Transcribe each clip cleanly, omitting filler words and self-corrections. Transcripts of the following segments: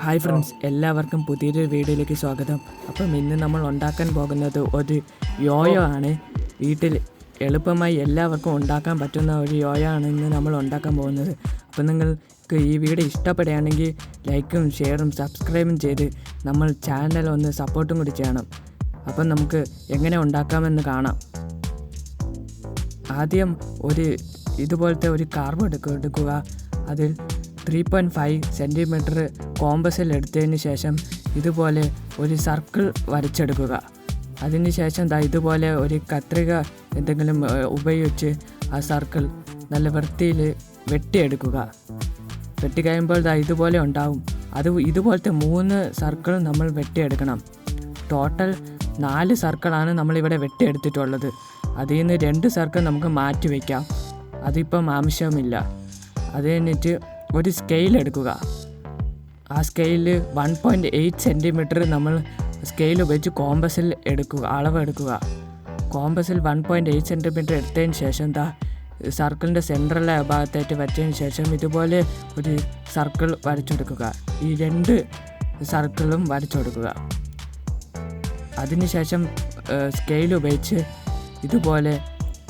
Hi friends, എല്ലാവർക്കും പുതിയൊരു വീഡിയോയിലേക്ക് സ്വാഗതം. അപ്പം ഇന്ന് നമ്മൾ ഉണ്ടാക്കാൻ പോകുന്നത് ഒരു യോയോ ആണ്. വീട്ടിൽ എളുപ്പമായി എല്ലാവർക്കും ഉണ്ടാക്കാൻ പറ്റുന്ന ഒരു യോയോ ആണ് ഇന്ന് നമ്മൾ ഉണ്ടാക്കാൻ പോകുന്നത്. അപ്പം നിങ്ങൾക്ക് ഈ വീഡിയോ ഇഷ്ടപ്പെടുകയാണെങ്കിൽ ലൈക്കും ഷെയറും സബ്സ്ക്രൈബും ചെയ്ത് നമ്മൾ ചാനൽ ഒന്ന് സപ്പോർട്ടും കൂടി ചെയ്യണം. അപ്പം നമുക്ക് എങ്ങനെ ഉണ്ടാക്കാമെന്ന് കാണാം. ആദ്യം ഇതുപോലത്തെ ഒരു കാർഡ് എടുക്കുക. അതിൽ 3.5 സെൻറ്റിമീറ്റർ കോമ്പസിൽ എടുത്തതിന് ശേഷം ഇതുപോലെ ഒരു സർക്കിൾ വരച്ചെടുക്കുക. അതിനുശേഷം ഇതുപോലെ ഒരു കത്രിക എന്തെങ്കിലും ഉപയോഗിച്ച് ആ സർക്കിൾ നല്ല വൃത്തിയിൽ വെട്ടിയെടുക്കുക. വെട്ടി കഴിയുമ്പോൾ ഇതുപോലെ ഉണ്ടാവും. ഇതുപോലത്തെ 3 സർക്കിൾ നമ്മൾ വെട്ടിയെടുക്കണം. ടോട്ടൽ 4 സർക്കിളാണ് നമ്മളിവിടെ വെട്ടിയെടുത്തിട്ടുള്ളത്. അതിൽ നിന്ന് 2 സർക്കിൾ നമുക്ക് മാറ്റി വയ്ക്കാം, അതിപ്പം ആവശ്യമില്ല. അത് കഴിഞ്ഞിട്ട് ഒരു സ്കെയിൽ എടുക്കുക. ആ സ്കെയില് 1.8 സെൻറ്റിമീറ്റർ നമ്മൾ സ്കെയിൽ ഉപയോഗിച്ച് കോമ്പസിൽ അളവെടുക്കുക. കോമ്പസിൽ 1.8 സെൻറ്റിമീറ്റർ എടുത്തതിന് ശേഷം സർക്കിളിൻ്റെ സെൻട്രലിലെ ഭാഗത്തായിട്ട് വച്ചതിന് ശേഷം ഇതുപോലെ ഒരു സർക്കിൾ വരച്ചെടുക്കുക. ഈ 2 സർക്കിളും വരച്ചെടുക്കുക. അതിനുശേഷം സ്കെയിൽ ഉപയോഗിച്ച് ഇതുപോലെ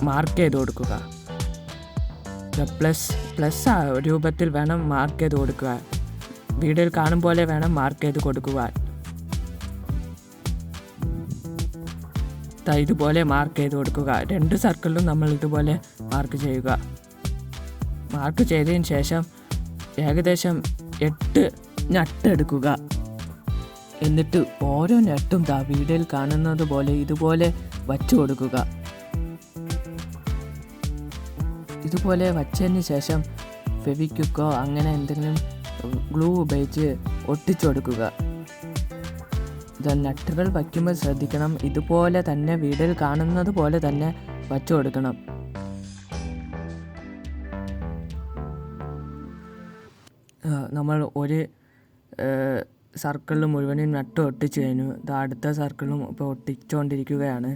മാർക്ക് ചെയ്ത് കൊടുക്കുക. പ്ലസ് രൂപത്തിൽ വേണം മാർക്ക് ചെയ്ത് കൊടുക്കുക. വീഡിയോയിൽ കാണും പോലെ വേണം മാർക്ക് ചെയ്ത് കൊടുക്കുക. ഇതുപോലെ മാർക്ക് ചെയ്ത് കൊടുക്കുക. 2 സർക്കിളിലും നമ്മൾ ഇതുപോലെ മാർക്ക് ചെയ്യുക. മാർക്ക് ചെയ്തതിന് ശേഷം ഏകദേശം 8 നട്ട് എടുക്കുക. എന്നിട്ട് ഓരോ നട്ടും വീഡിയോയിൽ കാണുന്നത് പോലെ ഇതുപോലെ വച്ചു കൊടുക്കുക. ഇതുപോലെ വച്ചതിന് ശേഷം ഫെവിക്വിക്കോ അങ്ങനെ എന്തെങ്കിലും ഗ്ലൂ ഉപയോഗിച്ച് ഒട്ടിച്ചു കൊടുക്കുക. നട്ടുകൾ വയ്ക്കുമ്പോൾ ശ്രദ്ധിക്കണം, ഇതുപോലെ തന്നെ വീഡിയോയിൽ കാണുന്നത് പോലെ തന്നെ വച്ചു കൊടുക്കണം. നമ്മൾ ഒരു സർക്കിളിൽ മുഴുവനും നട്ട് ഒട്ടിച്ചു കഴിഞ്ഞു. അടുത്ത സർക്കിളും ഇപ്പോൾ ഒട്ടിച്ചുകൊണ്ടിരിക്കുകയാണ്.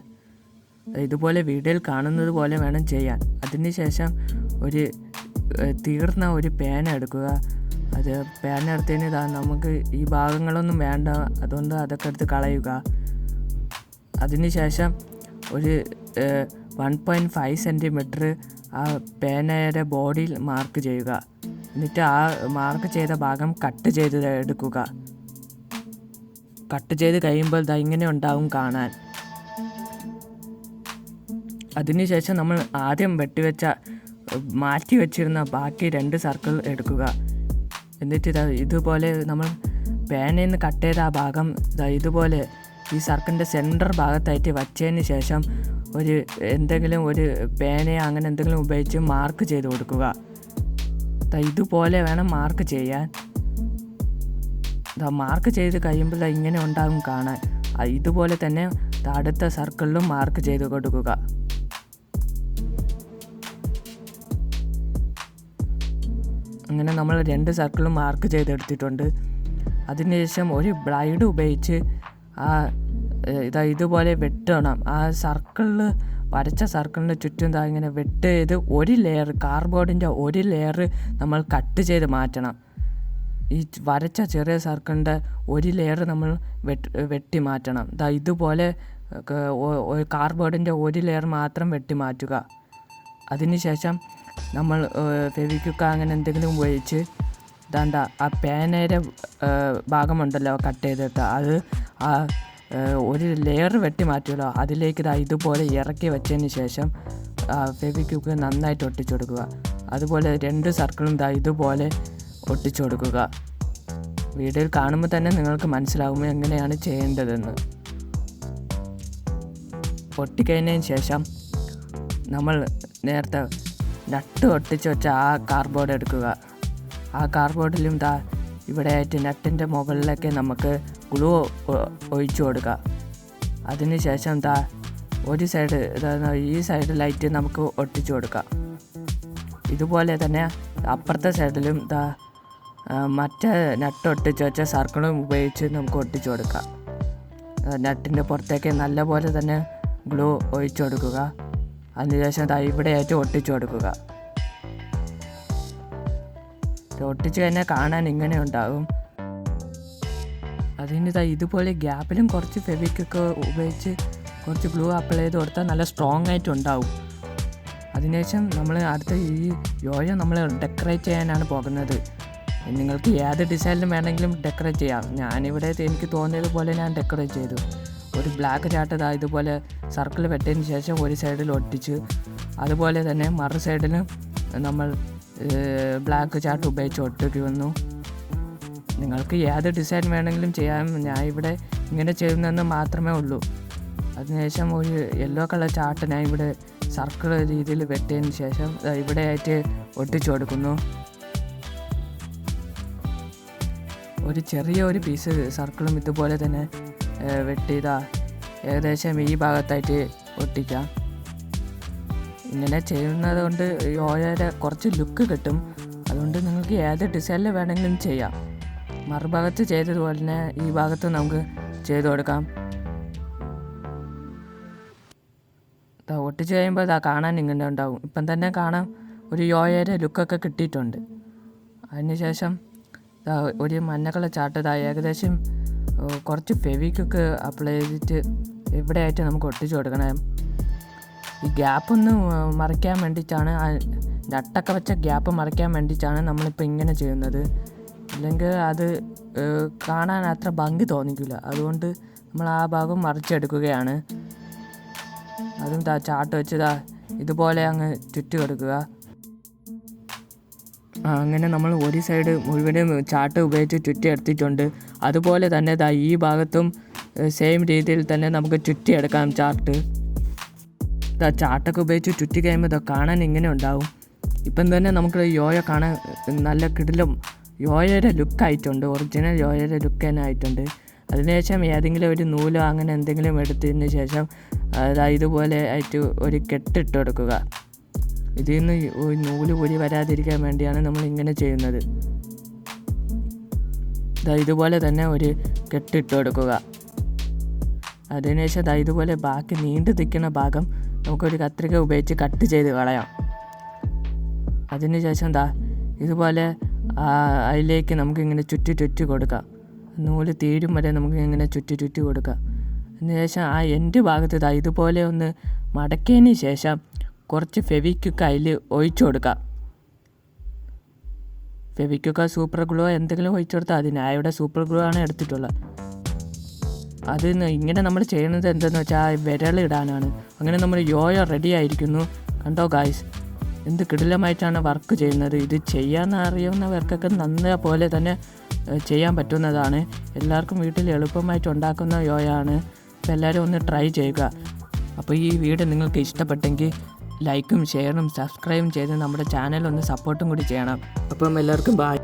ഇതുപോലെ വീഡിയോയിൽ കാണുന്നത് പോലെ വേണം ചെയ്യാൻ. അതിനുശേഷം തീർന്ന ഒരു പേന എടുക്കുക. പേന എടുത്തതിന് നമുക്ക് ഈ ഭാഗങ്ങളൊന്നും വേണ്ട, അതുകൊണ്ട് അതൊക്കെ എടുത്ത് കളയുക. അതിനുശേഷം 1.5 സെൻറ്റിമീറ്റർ ആ പേനയുടെ ബോഡിയിൽ മാർക്ക് ചെയ്യുക. എന്നിട്ട് ആ മാർക്ക് ചെയ്ത ഭാഗം കട്ട് ചെയ്ത് എടുക്കുക. കട്ട് ചെയ്ത് കഴിയുമ്പോൾ ഇങ്ങനെ ഉണ്ടാവും കാണാൻ. അതിനുശേഷം നമ്മൾ ആദ്യം മാറ്റി വെച്ചിരുന്ന ബാക്കി 2 സർക്കിൾ എടുക്കുക. എന്നിട്ട് ഇതുപോലെ നമ്മൾ പേനയിൽ നിന്ന് കട്ട് ചെയ്ത ആ ഭാഗം ഇതുപോലെ ഈ സർക്കിളിൻ്റെ സെൻറ്റർ ഭാഗത്തായിട്ട് വച്ചതിന് ശേഷം എന്തെങ്കിലും ഒരു പേനയോ അങ്ങനെ എന്തെങ്കിലും ഉപയോഗിച്ച് മാർക്ക് ചെയ്ത് കൊടുക്കുക. ഇതുപോലെ വേണം മാർക്ക് ചെയ്യാൻ. മാർക്ക് ചെയ്ത് കഴിയുമ്പോൾ ഇങ്ങനെ ഉണ്ടാകും കാണാൻ. ഇതുപോലെ തന്നെ അടുത്ത സർക്കിളിലും മാർക്ക് ചെയ്ത് കൊടുക്കുക. അങ്ങനെ നമ്മൾ 2 സർക്കിളും മാർക്ക് ചെയ്തെടുത്തിട്ടുണ്ട്. അതിനുശേഷം ഒരു ബ്ലൈഡ് ഉപയോഗിച്ച് ഇതുപോലെ വെട്ടണം. ആ വരച്ച സർക്കിളിന് ചുറ്റും ഇങ്ങനെ വെട്ട് ചെയ്ത് ഒരു ലെയർ കാർഡ്ബോർഡിൻ്റെ ഒരു ലെയർ നമ്മൾ കട്ട് ചെയ്ത് മാറ്റണം. ഈ വരച്ച ചെറിയ സർക്കിളിൻ്റെ ഒരു ലെയർ നമ്മൾ വെട്ടി മാറ്റണം. ഇതുപോലെ കാർഡ്ബോർഡിൻ്റെ ഒരു ലെയർ മാത്രം വെട്ടി മാറ്റുക. അതിനുശേഷം നമ്മൾ ഫെവിക്വിക്ക് അങ്ങനെ എന്തെങ്കിലും ഉപയോഗിച്ച് ആ പേനയുടെ ഭാഗമുണ്ടല്ലോ കട്ട് ചെയ്തിട്ട് ഒരു ലെയർ വെട്ടി മാറ്റുമല്ലോ, അതിലേക്ക് ഇതുപോലെ ഇറക്കി വെച്ചതിന് ശേഷം ഫെവിക്വിക്ക് നന്നായിട്ട് ഒട്ടിച്ചു കൊടുക്കുക. അതുപോലെ 2 സർക്കിളും ഇതുപോലെ ഒട്ടിച്ചു കൊടുക്കുക. വീഡിയോയിൽ കാണുമ്പോൾ തന്നെ നിങ്ങൾക്ക് മനസ്സിലാകുമ്പോൾ എങ്ങനെയാണ് ചെയ്യേണ്ടതെന്ന്. ഒട്ടിക്കഴിഞ്ഞതിന് ശേഷം നമ്മൾ നേരത്തെ നട്ട് ഒട്ടിച്ച് വെച്ച ആ കാർഡ്ബോർഡ് എടുക്കുക. ആ കാർഡ്ബോർഡിലും ഇവിടെയായിട്ട് നട്ടിൻ്റെ മുകളിലൊക്കെ നമുക്ക് ഗ്ലൂ ഒഴിച്ചു കൊടുക്കുക. അതിനുശേഷം ഒരു സൈഡ് ഈ സൈഡിലായിട്ട് നമുക്ക് ഒട്ടിച്ചു കൊടുക്കാം. ഇതുപോലെ തന്നെ അപ്പുറത്തെ സൈഡിലും മറ്റേ നട്ട് ഒട്ടിച്ച് വെച്ച സർക്കിളും ഉപയോഗിച്ച് നമുക്ക് ഒട്ടിച്ചു കൊടുക്കാം. നട്ടിൻ്റെ പുറത്തേക്ക് നല്ലപോലെ തന്നെ ഗ്ലൂ ഒഴിച്ചു കൊടുക്കുക. അതിനുശേഷം ഇവിടെയായിട്ട് ഒട്ടിച്ചു കൊടുക്കുക. ഒട്ടിച്ച് കഴിഞ്ഞാൽ കാണാൻ ഇങ്ങനെ ഉണ്ടാകും. അതിന് ഇതുപോലെ ഗ്യാപ്പിലും കുറച്ച് ഫെവിക്കൊക്കെ ഉപയോഗിച്ച് കുറച്ച് ഗ്ലൂ അപ്ലൈ ചെയ്ത് കൊടുത്താൽ നല്ല സ്ട്രോങ് ആയിട്ടുണ്ടാവും. അതിനുശേഷം നമ്മൾ അടുത്ത ഈ യോയോ നമ്മൾ ഡെക്കറേറ്റ് ചെയ്യാനാണ് പോകുന്നത്. നിങ്ങൾക്ക് ഏത് ഡിസൈനിലും വേണമെങ്കിലും ഡെക്കറേറ്റ് ചെയ്യാം. ഞാനിവിടെ എനിക്ക് തോന്നിയതുപോലെ ഞാൻ ഡെക്കറേറ്റ് ചെയ്തു. ഒരു ബ്ലാക്ക് ചാർട്ട് ഇതുപോലെ സർക്കിൾ വെട്ടിയതിന് ശേഷം ഒരു സൈഡിൽ ഒട്ടിച്ച്, അതുപോലെ തന്നെ മറു സൈഡിലും നമ്മൾ ബ്ലാക്ക് ചാർട്ട് ഉപയോഗിച്ച് ഒട്ടിക്കുന്നു. നിങ്ങൾക്ക് ഏത് ഡിസൈൻ വേണമെങ്കിലും ചെയ്യാം. ഞാൻ ഇവിടെ ഇങ്ങനെ ചെയ്യുന്നതെന്ന് മാത്രമേ ഉള്ളൂ. അതിനുശേഷം ഒരു യെല്ലോ കളർ ചാർട്ട് ഞാൻ ഇവിടെ സർക്കിൾ രീതിയിൽ വെട്ടിയതിന് ശേഷം ഇവിടെ ആയിട്ട് ഒട്ടിച്ചു കൊടുക്കുന്നു. ഒരു ചെറിയ പീസ് സർക്കിളും ഇതുപോലെ തന്നെ വെട്ടിയതാ ഏകദേശം ഈ ഭാഗത്തായിട്ട് ഒട്ടിക്കാം. ഇങ്ങനെ ചെയ്യുന്നത് കൊണ്ട് യോയോയുടെ കുറച്ച് ലുക്ക് കിട്ടും. അതുകൊണ്ട് നിങ്ങൾക്ക് ഏത് ഡിസൈനിൽ വേണമെങ്കിലും ചെയ്യാം. മറുഭാഗത്ത് ചെയ്തതുപോലെ തന്നെ ഈ ഭാഗത്ത് നമുക്ക് ചെയ്ത് കൊടുക്കാം. ഒട്ടിച്ച് കഴിയുമ്പോൾ കാണാൻ ഇങ്ങനെ ഉണ്ടാവും. ഇപ്പം തന്നെ കാണാം ഒരു യോയോയുടെ ലുക്കൊക്കെ കിട്ടിയിട്ടുണ്ട്. അതിനുശേഷം ഒരു മഞ്ഞ കളർ ചാർട്ട് ഏകദേശം കുറച്ച് ഫെവിക്കൊക്കെ അപ്ലൈ ചെയ്തിട്ട് ഇവിടെയായിട്ട് നമുക്ക് ഒട്ടിച്ച് കൊടുക്കണം. ഈ ഗ്യാപ്പൊന്ന് മറയ്ക്കാൻ വേണ്ടിയിട്ടാണ്, നട്ടൊക്കെ വെച്ച ഗ്യാപ്പ് മറയ്ക്കാൻ വേണ്ടിയിട്ടാണ് നമ്മളിപ്പോൾ ഇങ്ങനെ ചെയ്യുന്നത്. അല്ലെങ്കിൽ അത് കാണാൻ അത്ര ഭംഗി തോന്നിക്കില്ല. അതുകൊണ്ട് നമ്മൾ ആ ഭാഗം മറിച്ചെടുക്കുകയാണ്. അതും ചാർട്ട് വെച്ച് ഇതുപോലെ അങ്ങ് ചുറ്റി കൊടുക്കുക. അങ്ങനെ നമ്മൾ ഒരു സൈഡ് മുഴുവനും ചാർട്ട് ഉപയോഗിച്ച് ചുറ്റി എടുത്തിട്ടുണ്ട്. അതുപോലെ തന്നെ ഈ ഭാഗത്തും സെയിം രീതിയിൽ തന്നെ നമുക്ക് ചുറ്റിയെടുക്കാം ചാർട്ട്. ചാർട്ടൊക്കെ ഉപയോഗിച്ച് ചുറ്റി കഴിയുമ്പോൾ കാണാൻ ഇങ്ങനെ ഉണ്ടാവും. ഇപ്പം തന്നെ നമുക്ക് യോയോ കാണാൻ നല്ല കിടിലും യോയോയുടെ ലുക്കായിട്ടുണ്ട്. ഒറിജിനൽ യോയോയുടെ ലുക്ക് തന്നെ ആയിട്ടുണ്ട്. അതിനുശേഷം ഏതെങ്കിലും ഒരു നൂലോ അങ്ങനെ എന്തെങ്കിലും എടുത്തതിന് ശേഷം ഇതുപോലെ ആയിട്ട് ഒരു കെട്ടിട്ട് കൊടുക്കുക. ഇതിൽ നിന്ന് നൂല് പൊടി വരാതിരിക്കാൻ വേണ്ടിയാണ് നമ്മൾ ഇങ്ങനെ ചെയ്യുന്നത്. ഇതുപോലെ തന്നെ ഒരു കെട്ടിട്ട് കൊടുക്കുക. അതിനുശേഷം ഇതുപോലെ ബാക്കി നീണ്ടു നിൽക്കുന്ന ഭാഗം നമുക്കൊരു കത്രിക ഉപയോഗിച്ച് കട്ട് ചെയ്ത് കളയാം. അതിനുശേഷം ഇതുപോലെ അതിലേക്ക് നമുക്കിങ്ങനെ ചുറ്റി കൊടുക്കാം. നൂല് തീരും വരെ നമുക്ക് ഇങ്ങനെ ചുറ്റി കൊടുക്കാം. അതിനുശേഷം ആ എൻഡ് ഭാഗത്ത് ഇതുപോലെ ഒന്ന് മടക്കിയതിന് ശേഷം കുറച്ച് ഫെവിക്വിക്ക് അതിൽ ഒഴിച്ചു കൊടുക്കാം. ഫെവിക്വിക്ക് സൂപ്പർ ഗ്ലൂ എന്തെങ്കിലും ഒഴിച്ചു കൊടുത്താൽ ഇവിടെ സൂപ്പർ ഗ്ലൂ ആണ് എടുത്തിട്ടുള്ളത്. അത് ഇങ്ങനെ നമ്മൾ ചെയ്യുന്നത് എന്തെന്ന് വെച്ചാൽ വിരലിടാനാണ്. അങ്ങനെ നമ്മൾ യോയോ റെഡി ആയിരിക്കുന്നു. കണ്ടോ ഗായ്സ്, എന്ത് കിടിലമായിട്ടാണ് വർക്ക് ചെയ്യുന്നത്. ഇത് ചെയ്യാൻ അറിയുന്നവർക്കൊക്കെ നന്ന പോലെ തന്നെ ചെയ്യാൻ പറ്റുന്നതാണ്. എല്ലാവർക്കും വീട്ടിൽ എളുപ്പമായിട്ട് ഉണ്ടാക്കുന്ന യോയോ ആണ്. അപ്പോൾ എല്ലാവരും ഒന്ന് ട്രൈ ചെയ്യുക. അപ്പോൾ ഈ വീഡിയോ നിങ്ങൾക്ക് ഇഷ്ടപ്പെട്ടെങ്കിൽ ലൈക്കും ഷെയറും സബ്സ്ക്രൈബും ചെയ്ത് നമ്മുടെ ചാനൽ ഒന്ന് സപ്പോർട്ടും കൂടി ചെയ്യണം. അപ്പം എല്ലാവർക്കും ബൈ.